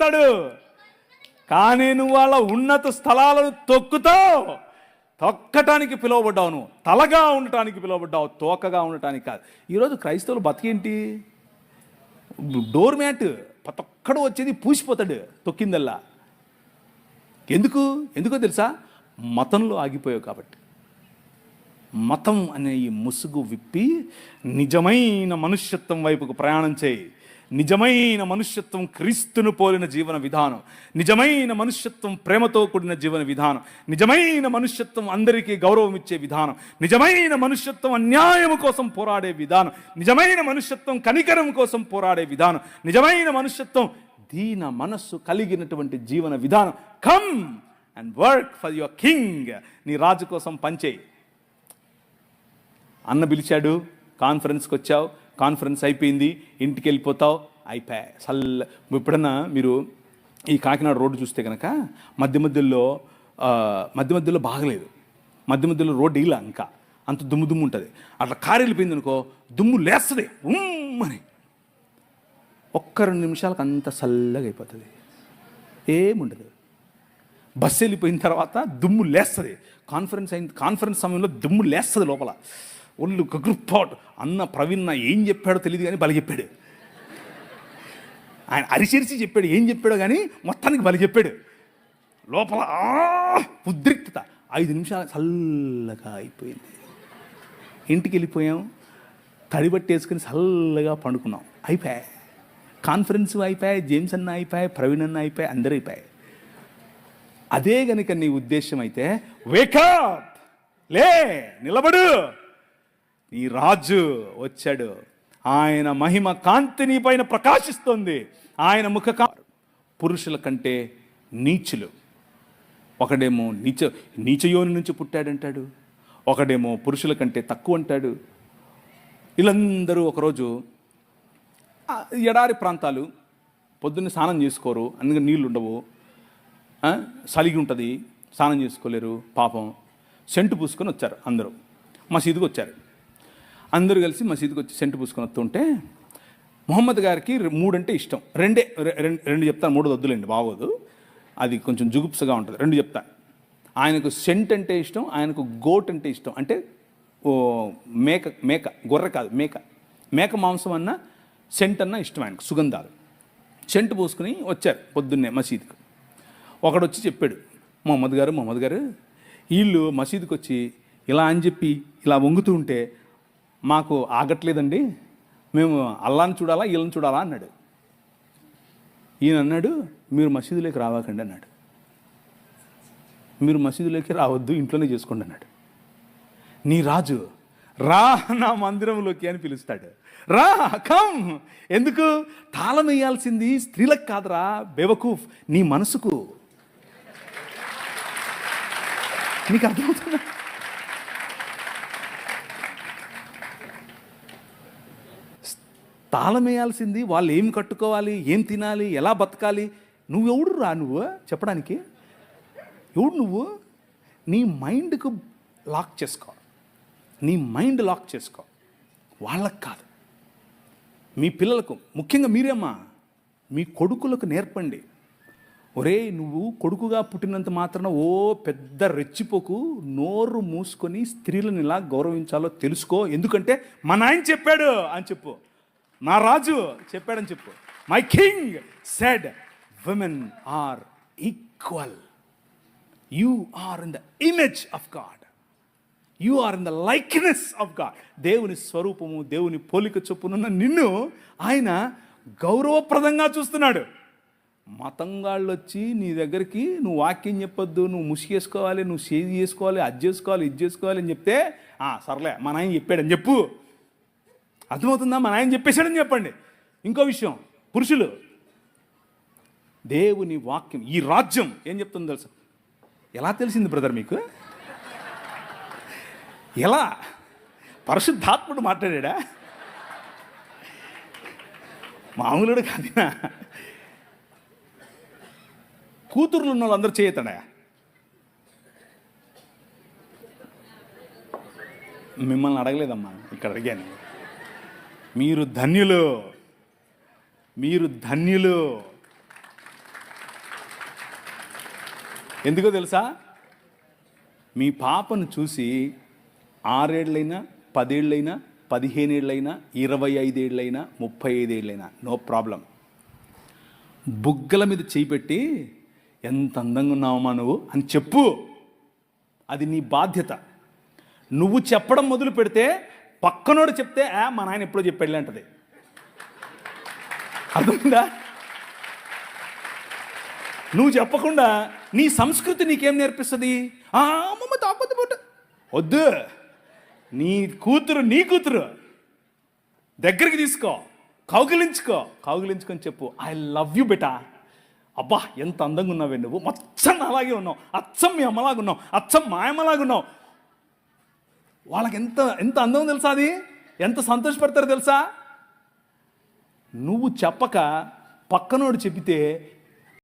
చేస్తాడు. కానీ నువ్వు వాళ్ళ ఉన్నత స్థలాలను తొక్కటానికి పిలువబడ్డావు. నువ్వు తలగా ఉండటానికి పిలువబడ్డావు, తోకగా ఉండటానికి కాదు. ఈరోజు క్రైస్తవులు బతికేంటి? డోర్ మ్యాట్ ప్రతి ఒక్కడు వచ్చేది పూసిపోతాడు తొక్కిందల్లా. ఎందుకో తెలుసా? మతంలో ఆగిపోయావు కాబట్టి. మతం అనే ఈ ముసుగు విప్పి నిజమైన మనుష్యత్వం వైపుకు ప్రయాణం చేయి. నిజమైన మనుష్యత్వం క్రీస్తును పోలిన జీవన విధానం, నిజమైన మనుష్యత్వం ప్రేమతో కూడిన జీవన విధానం, నిజమైన మనుష్యత్వం అందరికీ గౌరవం ఇచ్చే విధానం, నిజమైన మనుష్యత్వం అన్యాయం కోసం పోరాడే విధానం, నిజమైన మనుష్యత్వం కనికరం కోసం పోరాడే విధానం, నిజమైన మనుష్యత్వం దీన మనస్సు కలిగినటువంటి జీవన విధానం. Come and work for your king. నీ రాజు కోసం పనిచేయి. అన్న పిలిచాడు, కాన్ఫరెన్స్కి వచ్చావు, కాన్ఫరెన్స్ అయిపోయింది, ఇంటికి వెళ్ళిపోతావు, అయిపోయా సల్ల. ఎప్పుడన్నా మీరు ఈ కాకినాడ రోడ్డు చూస్తే కనుక మధ్య మధ్యలో బాగలేదు, మధ్య మధ్యలో రోడ్డు ఇలా ఇంకా అంత దుమ్ము ఉంటుంది. అట్లా కారు వెళ్ళిపోయింది అనుకో, దుమ్ము లేస్తుంది అని. ఒక్క 2 నిమిషాలకు అంత చల్లగా అయిపోతుంది, ఏముండదు. బస్సు వెళ్ళిపోయిన తర్వాత దుమ్ము లేస్తుంది. కాన్ఫరెన్స్ సమయంలో దుమ్ము లేస్తుంది లోపల. ఒళ్ళు గగ్రుప్పాటు. అన్న ప్రవీణ్ ఏం చెప్పాడో తెలియదు కానీ బలి చెప్పాడు. ఆయన అరిచిరిచి చెప్పాడు, ఏం చెప్పాడో కానీ మొత్తానికి బలి చెప్పాడు. లోపల ఉద్రిక్తత. 5 నిమిషాలు చల్లగా అయిపోయింది. ఇంటికి వెళ్ళిపోయాం, తడిబట్టేసుకుని చల్లగా పండుకున్నాం, అయిపోయాయి. కాన్ఫరెన్స్ అయిపోయాయి, జేమ్స్ అన్న అయిపోయాయి, ప్రవీణ్ అన్న అయిపోయాయి, అందరూ అయిపోయాయి. అదే గనుక నీ ఉద్దేశం అయితే వేకప్, లే, నిలబడు. నీ రాజు వచ్చాడు. ఆయన మహిమ కాంతి నీ పైన ప్రకాశిస్తుంది. ఆయన ముఖ పురుషుల కంటే నీచులు. ఒకడేమో నీచయోని నుంచి పుట్టాడంటాడు, ఒకడేమో పురుషుల కంటే తక్కువ అంటాడు. వీళ్ళందరూ ఒకరోజు ఎడారి ప్రాంతాలు, పొద్దున్నే స్నానం చేసుకోరు, అందుకని నీళ్ళు ఉండవు, సలిగి ఉంటుంది, స్నానం చేసుకోలేరు. పాపం సెంటు పూసుకొని వచ్చారు. అందరూ మసీదుకి వచ్చారు. అందరూ కలిసి మసీదుకి వచ్చి సెంటు పూసుకొని వస్తుంటే మొహమ్మద్ గారికి 3 అంటే ఇష్టం. రెండు చెప్తాను, 3 వద్దులేండి, బాగోదు, అది కొంచెం జుగుప్సగా ఉంటుంది. 2 చెప్తాను. ఆయనకు సెంట్ అంటే ఇష్టం, ఆయనకు గోట్ అంటే ఇష్టం. అంటే మేక గొర్రె కాదు, మేక మాంసం అన్న సెంట్ అన్న ఇష్టం ఆయనకు, సుగంధాలు. సెంటు పూసుకుని వచ్చారు పొద్దున్నే మసీదుకు. ఒకడు వచ్చి చెప్పాడు, మొహమ్మద్ గారు వీళ్ళు మసీదుకి వచ్చి ఇలా అని చెప్పి ఇలా వంగుతూ ఉంటే మాకు ఆగట్లేదండి, మేము అల్లాని చూడాలా వీళ్ళని చూడాలా అన్నాడు. ఈయన అన్నాడు, మీరు మసీదులోకి రావాకండి అన్నాడు. మీరు మసీదులోకి రావద్దు, ఇంట్లోనే చేసుకోండి అన్నాడు. నీ రాజు రా నా మందిరంలోకి అని పిలుస్తాడు. రా, కమ్. ఎందుకు? తాళం వేయాల్సింది స్త్రీలకు కాదురా బేవకూఫ్, నీ మనసుకు. నీకు అర్థమవుతుందా? తాళం వేయాల్సింది వాళ్ళు ఏం కట్టుకోవాలి, ఏం తినాలి, ఎలా బతకాలి. నువ్వెవడు రా నువ్వు చెప్పడానికి? ఎవడు నువ్వు? నీ మైండ్కు లాక్ చేసుకో, నీ మైండ్ లాక్ చేసుకో. వాళ్ళకు కాదు, మీ పిల్లలకు, ముఖ్యంగా మీరేమ్మా మీ కొడుకులకు నేర్పండి. ఒరే, నువ్వు కొడుకుగా పుట్టినంత మాత్రాన ఓ పెద్ద రెచ్చిపోకు, నోరు మూసుకొని స్త్రీలను ఇలా గౌరవించాలో తెలుసుకో. ఎందుకంటే మా నాయన చెప్పాడు అని చెప్పు, నా రాజు చెప్పాడని చెప్పు. My king said women are equal. You are in the image of God, you are in the likeness of God. దేవుని స్వరూపము, దేవుని పోలిక చొప్పునున్న నిన్ను ఆయన గౌరవప్రదంగా చూస్తున్నాడు. మతంగాళ్ళు వచ్చి నీ దగ్గరికి నువ్వు వాక్యం చెప్పొద్దు, నువ్వు ముసిగేసుకోవాలి, నువ్వు సేది చేసుకోవాలి, అది చేసుకోవాలి, ఇది చేసుకోవాలి అని చెప్తే సర్లే మా నాయన చెప్పాడని చెప్పు. అర్థమవుతుందా? మా నాయన చెప్పేశాడని చెప్పండి. ఇంకో విషయం, పురుషులు, దేవుని వాక్యం, ఈ రాజ్యం ఏం చెప్తుందో తెలుసా? ఎలా తెలిసింది బ్రదర్ మీకు? ఎలా? పరిశుద్ధాత్ముడు మాట్లాడా? మామూలుడు కాదినా? కూతుర్లు ఉన్న వాళ్ళందరూ చేయతాడా? మిమ్మల్ని అడగలేదమ్మా, ఇక్కడ అడిగాను. మీరు ధన్యులు, మీరు ధన్యులు. ఎందుకో తెలుసా? మీ పాపను చూసి 6 ఏళ్ళైనా 10 ఏళ్ళైనా 15 ఏళ్ళైనా 25 ఏళ్ళైనా 35 ఏళ్ళైనా నో ప్రాబ్లం. బుగ్గల మీద చేయి పెట్టి ఎంత అందంగా ఉన్నావమ్మా నువ్వు అని చెప్పు. అది నీ బాధ్యత. నువ్వు చెప్పడం మొదలు పెడితే పక్కనోడు చెప్తే మా నాయన ఎప్పుడో చెప్పాడులే అంటది. అర్థమైందా? నువ్వు చెప్పకుండా నీ సంస్కృతి నీకేం నేర్పిస్తుంది? అమ్మమ్మ తాపతి పుట్ట వద్దు. నీ కూతురు దగ్గరికి తీసుకో, కౌగిలించుకొని చెప్పు, ఐ లవ్ యూ బెటా. అబ్బా ఎంత అందంగా ఉన్నావే నువ్వు, మొత్తం అలాగే ఉన్నావు, అచ్చం మీ అమ్మలాగా ఉన్నావు, అచ్చం మా అమ్మలాగా ఉన్నావు. వాళ్ళకి ఎంత ఎంత అందం తెలుసా? అది ఎంత సంతోషపడతారో తెలుసా? నువ్వు చెప్పక పక్కనోడు చెబితే